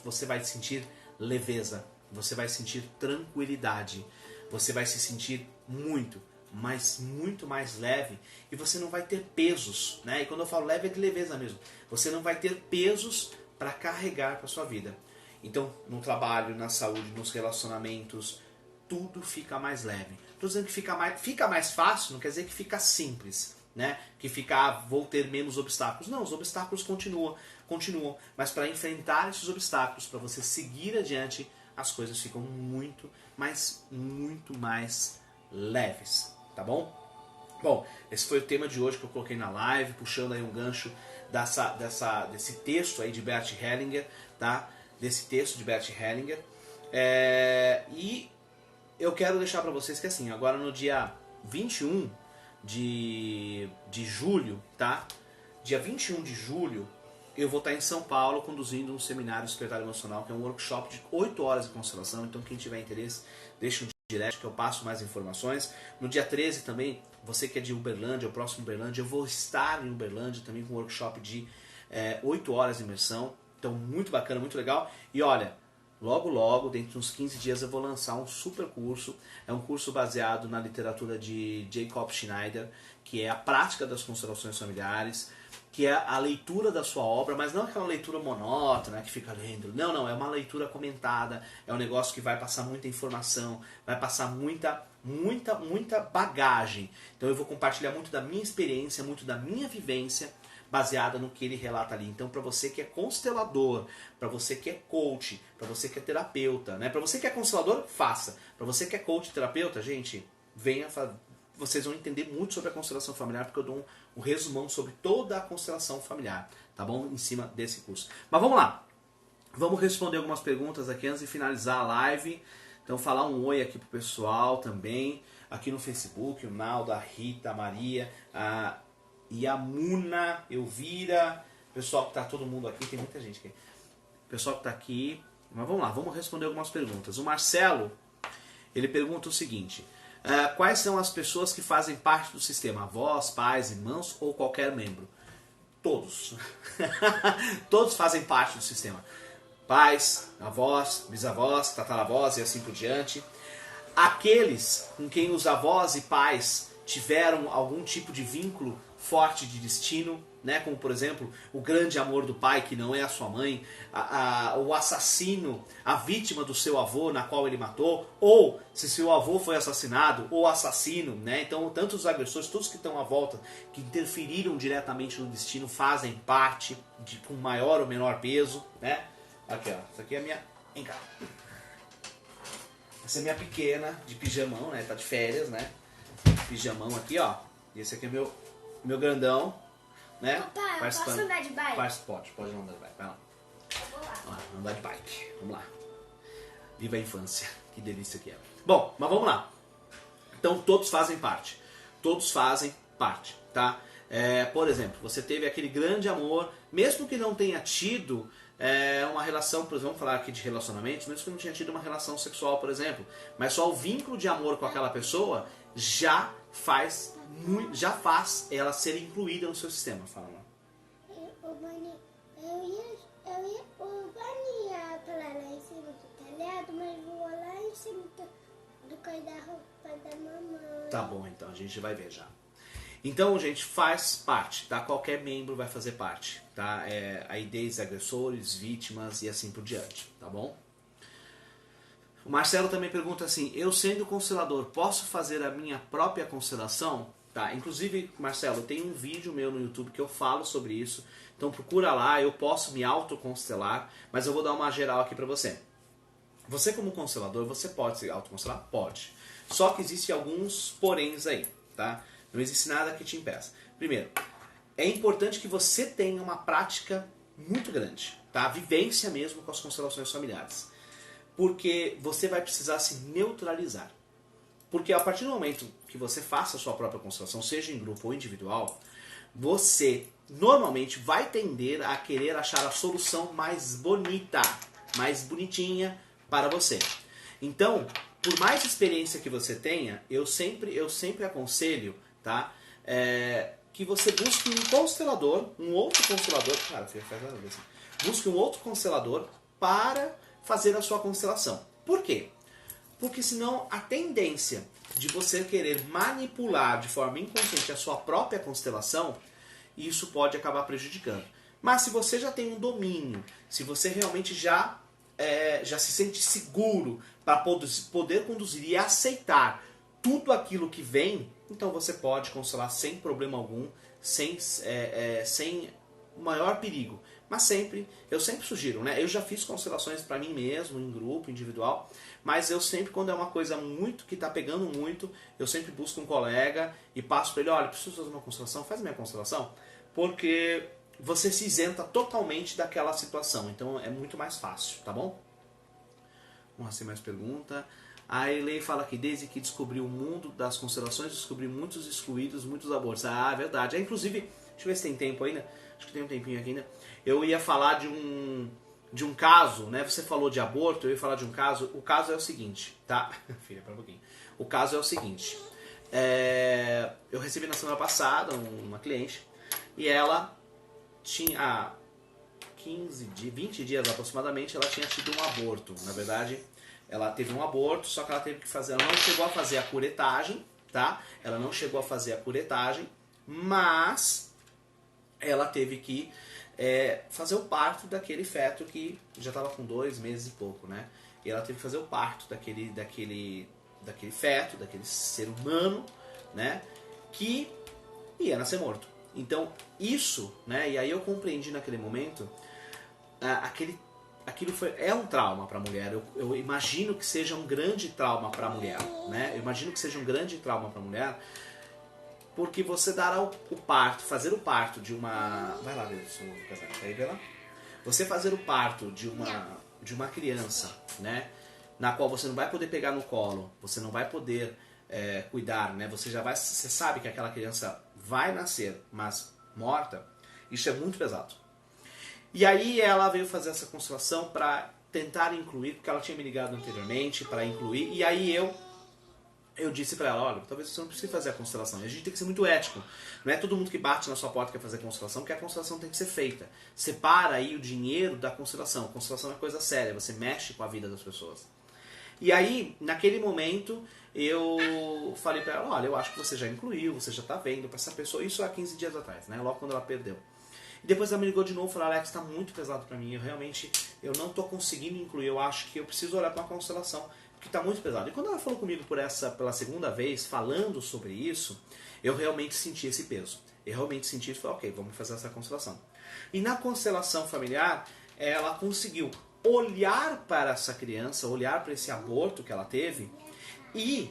Speaker 1: você vai sentir leveza, você vai sentir tranquilidade, você vai se sentir muito mais leve, e você não vai ter pesos, né? E quando eu falo leve é de leveza mesmo. Você não vai ter pesos para carregar para sua vida. Então, no trabalho, na saúde, nos relacionamentos, tudo fica mais leve. Estou dizendo que fica mais fácil, não quer dizer que fica simples, né? Que vou ter menos obstáculos. Não, os obstáculos continuam. Mas para enfrentar esses obstáculos, para você seguir adiante, as coisas ficam muito mais leves, tá bom? Bom, esse foi o tema de hoje que eu coloquei na live, puxando aí um gancho desse texto aí de Bert Hellinger, tá? Desse texto de Bert Hellinger. E eu quero deixar para vocês que assim, agora no dia 21 de julho, tá? Dia 21 de julho, eu vou estar em São Paulo conduzindo um seminário Despertar Emocional, que é um workshop de 8 horas de constelação. Então quem tiver interesse, deixa um direct que eu passo mais informações. No dia 13 também, você que é de Uberlândia, o próximo Uberlândia, eu vou estar em Uberlândia também com um workshop de 8 horas de imersão. Então muito bacana, muito legal. E olha, logo, dentro de uns 15 dias eu vou lançar um super curso. É um curso baseado na literatura de Jacob Schneider, que é a prática das constelações familiares, que é a leitura da sua obra, mas não aquela leitura monótona que fica lendo. Não, é uma leitura comentada, é um negócio que vai passar muita informação, vai passar muita bagagem. Então eu vou compartilhar muito da minha experiência, muito da minha vivência, baseada no que ele relata ali. Então, para você que é constelador, para você que é coach, para você que é terapeuta, né? Para você que é constelador, faça. Para você que é coach e terapeuta, gente, vocês vão entender muito sobre a constelação familiar, porque eu dou um resumão sobre toda a constelação familiar, tá bom? Em cima desse curso. Mas vamos lá. Vamos responder algumas perguntas aqui antes de finalizar a live. Então, falar um oi aqui pro pessoal também. Aqui no Facebook, o Naldo, a Rita, a Maria, a Yamuna, Elvira, pessoal que tá todo mundo aqui, tem muita gente aqui. Pessoal que tá aqui. Mas vamos lá, vamos responder algumas perguntas. O Marcelo, ele pergunta o seguinte: quais são as pessoas que fazem parte do sistema? Avós, pais, irmãos ou qualquer membro? Todos. Todos fazem parte do sistema. Pais, avós, bisavós, tataravós e assim por diante. Aqueles com quem os avós e pais tiveram algum tipo de vínculo forte de destino, né? Como por exemplo, o grande amor do pai que não é a sua mãe, o assassino, a vítima do seu avô na qual ele matou, ou se seu avô foi assassinado, ou assassino, né? Então, tanto os agressores, todos que estão à volta, que interferiram diretamente no destino, fazem parte com maior ou menor peso, né? Aqui, ó, essa aqui é a minha... Vem cá. Essa é a minha pequena de pijamão, né? Tá de férias, né? Pijamão aqui, ó. E esse aqui é meu grandão, né?
Speaker 2: Papai, eu posso andar de bike?
Speaker 1: Pode andar de bike, vai lá.
Speaker 2: Vou lá.
Speaker 1: Vamos lá, andar de bike, vamos lá. Viva a infância, que delícia que é. Bom, mas vamos lá. Então todos fazem parte, tá? Por exemplo, você teve aquele grande amor, mesmo que não tenha tido uma relação, por exemplo, vamos falar aqui de relacionamentos, mesmo que não tenha tido uma relação sexual, por exemplo, mas só o vínculo de amor com aquela pessoa já faz ela ser incluída no seu sistema. Fala lá.
Speaker 2: O Bani ia pra lá em cima do telhado, mas voou lá em cima do guarda-roupa da mamãe.
Speaker 1: Tá bom, então, a gente vai ver já. Então, gente, faz parte, tá? Qualquer membro vai fazer parte, tá? Aí desde agressores, vítimas e assim por diante, tá bom? O Marcelo também pergunta assim, eu sendo constelador, posso fazer a minha própria constelação? Tá, inclusive, Marcelo, tem um vídeo meu no YouTube que eu falo sobre isso, então procura lá, eu posso me autoconstelar, mas eu vou dar uma geral aqui pra você. Você como constelador, você pode se autoconstelar? Pode. Só que existem alguns poréns aí, tá? Não existe nada que te impeça. Primeiro, é importante que você tenha uma prática muito grande, tá? Vivência mesmo com as constelações familiares. Porque você vai precisar se neutralizar. Porque a partir do momento que você faça a sua própria constelação, seja em grupo ou individual, você normalmente vai tender a querer achar a solução mais bonita, mais bonitinha para você. Então, por mais experiência que você tenha, eu sempre aconselho, tá? Que você busque um constelador, um outro constelador, cara, busque um outro constelador para fazer a sua constelação. Por quê? Porque senão a tendência de você querer manipular de forma inconsciente a sua própria constelação, isso pode acabar prejudicando. Mas se você já tem um domínio, se você realmente já se sente seguro para poder conduzir e aceitar tudo aquilo que vem, então você pode constelar sem problema algum, sem maior perigo. Mas eu sempre sugiro, né? Eu já fiz constelações para mim mesmo, em grupo, individual, mas eu sempre, quando é uma coisa muito que está pegando muito, eu sempre busco um colega e passo para ele, olha, preciso fazer uma constelação, faz minha constelação, porque você se isenta totalmente daquela situação, então é muito mais fácil, tá bom? Vamos lá, sem mais pergunta. A Elei fala que desde que descobriu o mundo das constelações, descobriu muitos excluídos, muitos abortos. Ah, é verdade. Inclusive, deixa eu ver se tem tempo ainda, acho que tem um tempinho aqui ainda. Eu ia falar de um caso, né? Você falou de aborto, eu ia falar de um caso. O caso é o seguinte, tá? Filha, para um pouquinho. O caso é o seguinte. Eu recebi na semana passada uma cliente e ela tinha 20 dias aproximadamente, ela tinha tido um aborto. Na verdade, ela teve um aborto, só que ela teve que fazer, ela não chegou a fazer a curetagem, tá? Ela não chegou a fazer a curetagem, mas ela teve que fazer o parto daquele feto que já estava com 2 meses e pouco, né? E ela teve que fazer o parto daquele feto, daquele ser humano, né? Que ia nascer morto. Então, isso, né? E aí eu compreendi naquele momento, aquilo é um trauma para a mulher. Eu imagino que seja um grande trauma para a mulher, né? Eu imagino que seja um grande trauma para a mulher, porque você dará o parto, fazer o parto de uma... Vai lá, você fazer o parto de uma criança, né? Na qual você não vai poder pegar no colo, você não vai poder cuidar, né? Você sabe que aquela criança vai nascer, mas morta. Isso é muito pesado. E aí ela veio fazer essa constelação para tentar incluir, porque ela tinha me ligado anteriormente para incluir, e aí eu disse para ela, olha, talvez você não precise fazer a constelação. E a gente tem que ser muito ético. Não é todo mundo que bate na sua porta que quer fazer a constelação, porque a constelação tem que ser feita. Separa aí o dinheiro da constelação. A constelação é coisa séria, você mexe com a vida das pessoas. E aí, naquele momento, eu falei pra ela, olha, eu acho que você já incluiu, você já tá vendo pra essa pessoa, isso há 15 dias atrás, né? Logo quando ela perdeu. E depois ela me ligou de novo e falou, Alex, tá muito pesado pra mim, eu não tô conseguindo incluir, eu acho que eu preciso olhar pra uma constelação, porque tá muito pesado. E quando ela falou comigo pela segunda vez, falando sobre isso, eu realmente senti esse peso. Eu realmente senti isso e falei, ok, vamos fazer essa constelação. E na constelação familiar, ela conseguiu olhar para essa criança, olhar para esse aborto que ela teve e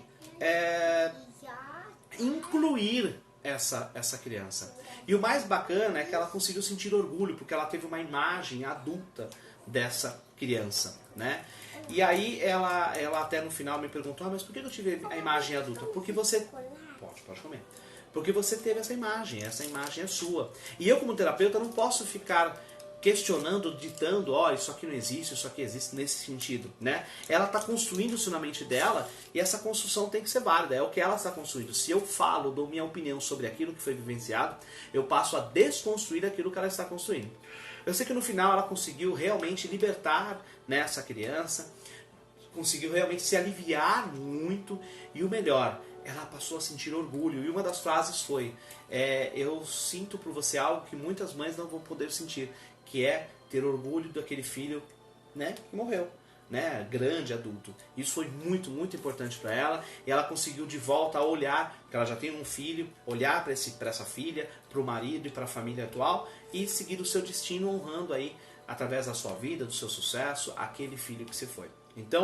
Speaker 1: incluir essa criança. E o mais bacana é que ela conseguiu sentir orgulho, porque ela teve uma imagem adulta dessa criança, né? E aí ela até no final me perguntou, mas por que eu tive a imagem adulta? Porque você... Pode comer. Porque você teve essa imagem é sua. E eu como terapeuta não posso ficar questionando, ditando, ó, isso aqui não existe, isso aqui existe nesse sentido, né? Ela está construindo isso na mente dela e essa construção tem que ser válida, é o que ela está construindo. Se eu falo, dou minha opinião sobre aquilo que foi vivenciado, eu passo a desconstruir aquilo que ela está construindo. Eu sei que no final ela conseguiu realmente libertar, né, essa criança, conseguiu realmente se aliviar muito e o melhor, ela passou a sentir orgulho. E uma das frases foi, eu sinto por você algo que muitas mães não vão poder sentir, que é ter orgulho daquele filho, né, que morreu, né, grande, adulto. Isso foi muito, muito importante para ela e ela conseguiu de volta olhar, porque ela já tem um filho, olhar para essa filha, para o marido e para a família atual e seguir o seu destino honrando aí, através da sua vida, do seu sucesso, aquele filho que se foi. Então,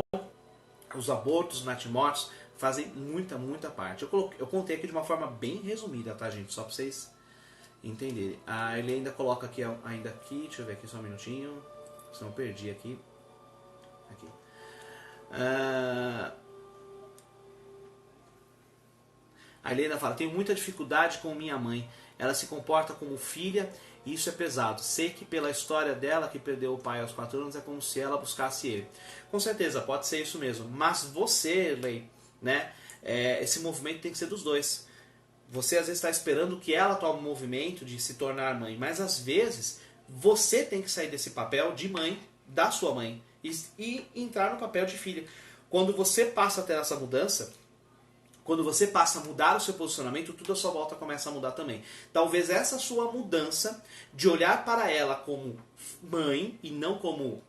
Speaker 1: os abortos, os natimortos fazem muita, muita parte. Eu contei aqui de uma forma bem resumida, tá, gente? Só para vocês entenderem. Ele ainda coloca aqui, deixa eu ver aqui só um minutinho, senão eu perdi aqui. Aqui. A Helena fala, tenho muita dificuldade com minha mãe. Ela se comporta como filha e isso é pesado. Sei que pela história dela, que perdeu o pai aos 4 anos, é como se ela buscasse ele. Com certeza, pode ser isso mesmo. Mas você, Lei, né? Esse movimento tem que ser dos dois. Você às vezes está esperando que ela tome o movimento de se tornar mãe, mas às vezes você tem que sair desse papel de mãe, da sua mãe, e entrar no papel de filha. Quando você passa a ter essa mudança, quando você passa a mudar o seu posicionamento, tudo à sua volta começa a mudar também. Talvez essa sua mudança de olhar para ela como mãe e não como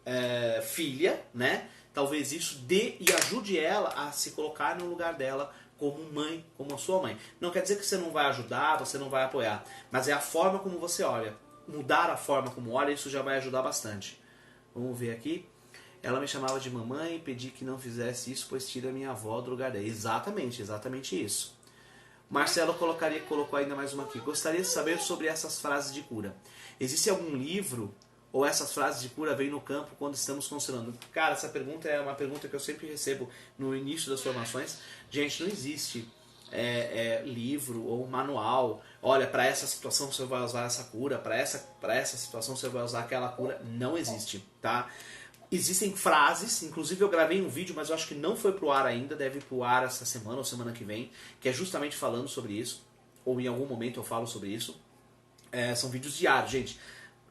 Speaker 1: filha, né? Talvez isso dê e ajude ela a se colocar no lugar dela como mãe, como a sua mãe. Não quer dizer que você não vai ajudar, você não vai apoiar, mas é a forma como você olha. Mudar a forma como olha, isso já vai ajudar bastante. Vamos ver aqui. Ela me chamava de mamãe e pedi que não fizesse isso, pois tira minha avó do lugar dela. Exatamente, exatamente isso. Marcelo colocou ainda mais uma aqui. Gostaria de saber sobre essas frases de cura. Existe algum livro ou essas frases de cura vêm no campo quando estamos constelando? Cara, essa pergunta é uma pergunta que eu sempre recebo no início das formações. Gente, não existe livro ou manual. Olha, para essa situação você vai usar essa cura, para essa situação você vai usar aquela cura. Não existe, tá? Existem frases, inclusive eu gravei um vídeo, mas eu acho que não foi pro ar ainda, deve ir pro ar essa semana ou semana que vem, que é justamente falando sobre isso, ou em algum momento eu falo sobre isso. São vídeos diários, gente.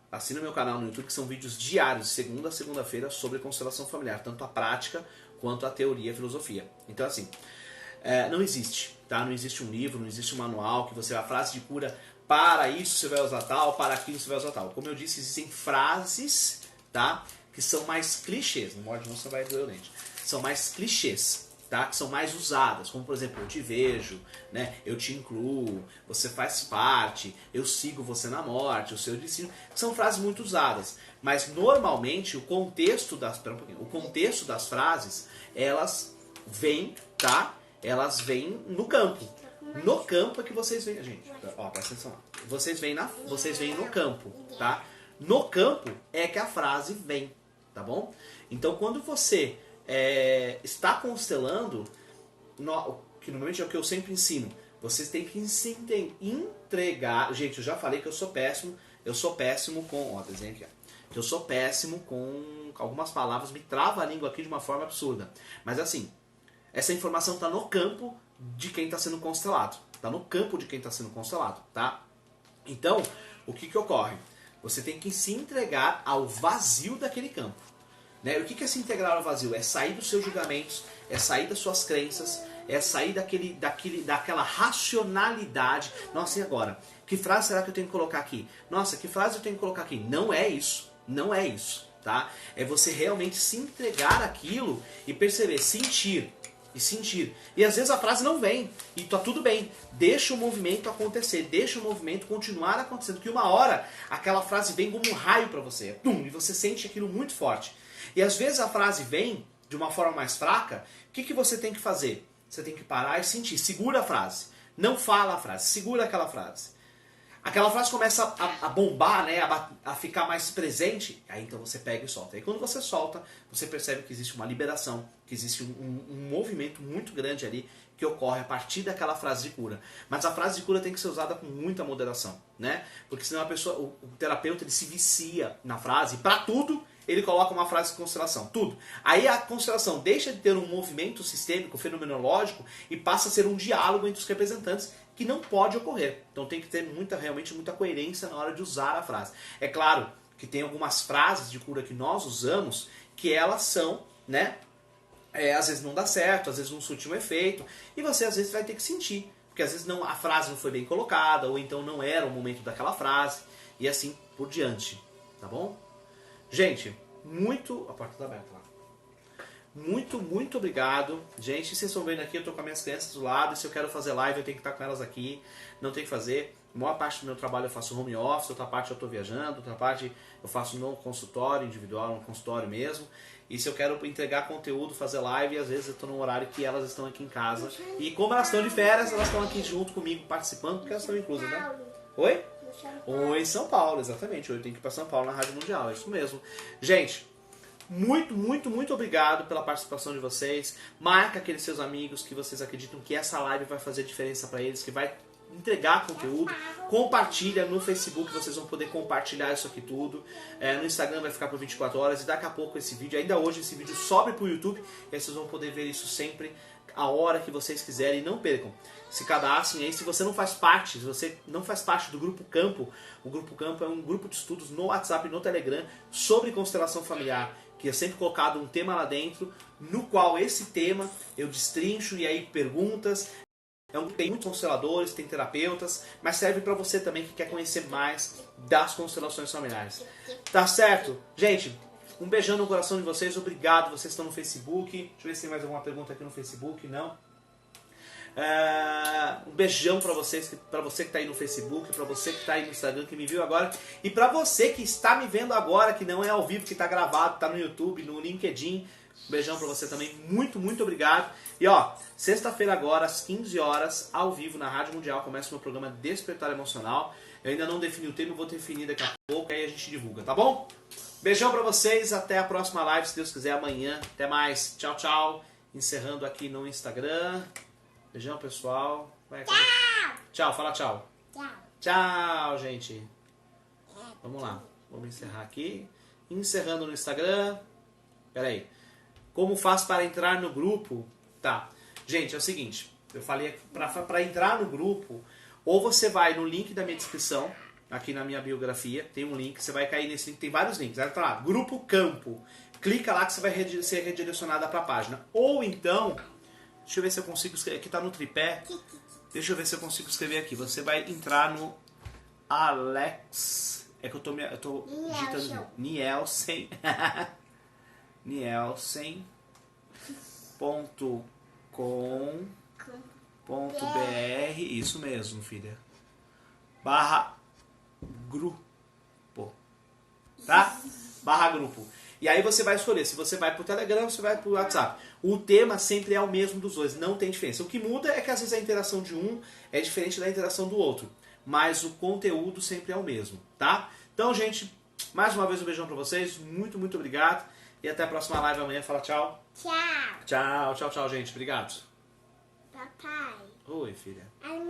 Speaker 1: Assina meu canal no YouTube, que são vídeos diários, segunda a segunda-feira, sobre constelação familiar, tanto a prática quanto a teoria e a filosofia. Então, assim, não existe, tá? Não existe um livro, não existe um manual que você a frase de cura, para isso você vai usar tal, para aquilo você vai usar tal. Como eu disse, existem frases, tá? Que são mais clichês, não morde não, você vai doer o dente. São mais clichês, tá? Que são mais usadas, como por exemplo, eu te vejo, né? Eu te incluo, você faz parte, eu sigo você na morte, o seu destino. São frases muito usadas, mas normalmente o contexto das frases, elas vêm, tá? Elas vêm no campo. No campo é que vocês veem, gente. Ó, presta atenção. Vocês veem no campo, tá? No campo é que a frase vem. Tá bom? Então, quando você está constelando, que normalmente é o que eu sempre ensino, vocês têm que se entregar. Gente, eu já falei que eu sou péssimo com. Ó, desenho aqui, ó. Eu sou péssimo com algumas palavras, me trava a língua aqui de uma forma absurda. Mas assim, essa informação está no campo de quem está sendo constelado. Está no campo de quem está sendo constelado, tá? Então, o que ocorre? Você tem que se entregar ao vazio daquele campo. Né? O que é se integrar ao vazio? É sair dos seus julgamentos, é sair das suas crenças, é sair daquela racionalidade. Nossa, e agora? Que frase será que eu tenho que colocar aqui? Nossa, que frase eu tenho que colocar aqui? Não é isso. Não é isso. Tá? É você realmente se entregar àquilo e perceber, sentir. E sentir. E às vezes a frase não vem. E tá tudo bem. Deixa o movimento acontecer. Deixa o movimento continuar acontecendo. Que uma hora aquela frase vem como um raio para você. Pum, e você sente aquilo muito forte. E às vezes a frase vem de uma forma mais fraca. O que você tem que fazer? Você tem que parar e sentir. Segura a frase. Não fala a frase. Segura aquela frase. Aquela frase começa a bombar, né? A ficar mais presente. Aí então você pega e solta. Aí quando você solta, você percebe que existe uma liberação, que existe um movimento muito grande ali que ocorre a partir daquela frase de cura. Mas a frase de cura tem que ser usada com muita moderação, né? Porque senão a pessoa, o terapeuta, ele se vicia na frase. Para tudo, ele coloca uma frase de constelação. Tudo. Aí a constelação deixa de ter um movimento sistêmico, fenomenológico, e passa a ser um diálogo entre os representantes que não pode ocorrer. Então tem que ter realmente muita coerência na hora de usar a frase. É claro que tem algumas frases de cura que nós usamos que elas são, né? Às vezes não dá certo, às vezes não surte um efeito, e você às vezes vai ter que sentir, porque às vezes a frase não foi bem colocada, ou então não era o momento daquela frase, e assim por diante, tá bom? Gente, a porta tá aberta lá. Muito obrigado. Gente, vocês estão vendo aqui, eu tô com as minhas crianças do lado, e se eu quero fazer live eu tenho que estar com elas aqui, não tem que fazer. A maior parte do meu trabalho eu faço home office, outra parte eu tô viajando, outra parte eu faço no consultório individual, no consultório mesmo. E se eu quero entregar conteúdo, fazer live, às vezes eu estou num horário que elas estão aqui em casa. E como elas estão de férias, elas estão aqui junto comigo participando, porque elas estão inclusas, né? Oi? Oi, São Paulo, exatamente. Eu tenho que ir para São Paulo na Rádio Mundial, é isso mesmo. Gente, muito obrigado pela participação de vocês. Marca aqueles seus amigos que vocês acreditam que essa live vai fazer diferença para eles, que vai entregar conteúdo. Compartilha no Facebook, vocês vão poder compartilhar isso aqui tudo. No Instagram vai ficar por 24 horas e daqui a pouco esse vídeo, ainda hoje esse vídeo sobe pro YouTube e aí vocês vão poder ver isso sempre a hora que vocês quiserem. Não percam, se cadastrem aí. Se você não faz parte, do Grupo Campo, o Grupo Campo é um grupo de estudos no WhatsApp e no Telegram sobre constelação familiar, que é sempre colocado um tema lá dentro, no qual esse tema eu destrincho e aí perguntas. Tem muitos consteladores, tem terapeutas, mas serve para você também que quer conhecer mais das constelações familiares. Tá certo? Gente, um beijão no coração de vocês, obrigado. Vocês estão no Facebook. Deixa eu ver se tem mais alguma pergunta aqui no Facebook, não? Um beijão para vocês, para você que está aí no Facebook, para você que está aí no Instagram, que me viu agora, e para você que está me vendo agora, que não é ao vivo, que está gravado, está no YouTube, no LinkedIn. Um beijão pra você também, muito obrigado. E ó, sexta-feira agora, às 15 horas, ao vivo na Rádio Mundial, começa o meu programa Despertar Emocional. Eu ainda não defini o tema, eu vou definir daqui a pouco, aí a gente divulga, tá bom? Beijão pra vocês, até a próxima live, se Deus quiser, amanhã. Até mais, tchau. Encerrando aqui no Instagram. Beijão, pessoal. Tchau, fala tchau. Tchau, gente. Vamos lá, vamos encerrar aqui. Encerrando no Instagram. Pera aí. Como faz para entrar no grupo? Tá. Gente, é o seguinte. Eu falei para entrar no grupo, ou você vai no link da minha descrição, aqui na minha biografia, tem um link, você vai cair nesse link, tem vários links. Vai lá, Grupo Campo. Clica lá que você vai ser redirecionada para a página. Ou então, deixa eu ver se eu consigo escrever, aqui tá no tripé. Deixa eu ver se eu consigo escrever aqui. Você vai entrar no Alex. É que eu tô digitando Nielsen. Nielsen.com.br, isso mesmo, filha. /grupo, tá? /grupo. E aí você vai escolher se você vai pro Telegram ou se vai pro WhatsApp. O tema sempre é o mesmo dos dois, não tem diferença. O que muda é que às vezes a interação de um é diferente da interação do outro, mas o conteúdo sempre é o mesmo, tá? Então, gente, mais uma vez um beijão pra vocês, muito obrigado. E até a próxima live amanhã. Fala tchau.
Speaker 2: Tchau,
Speaker 1: Tchau, gente. Obrigado.
Speaker 2: papai.
Speaker 1: Oi, filha.
Speaker 2: A minha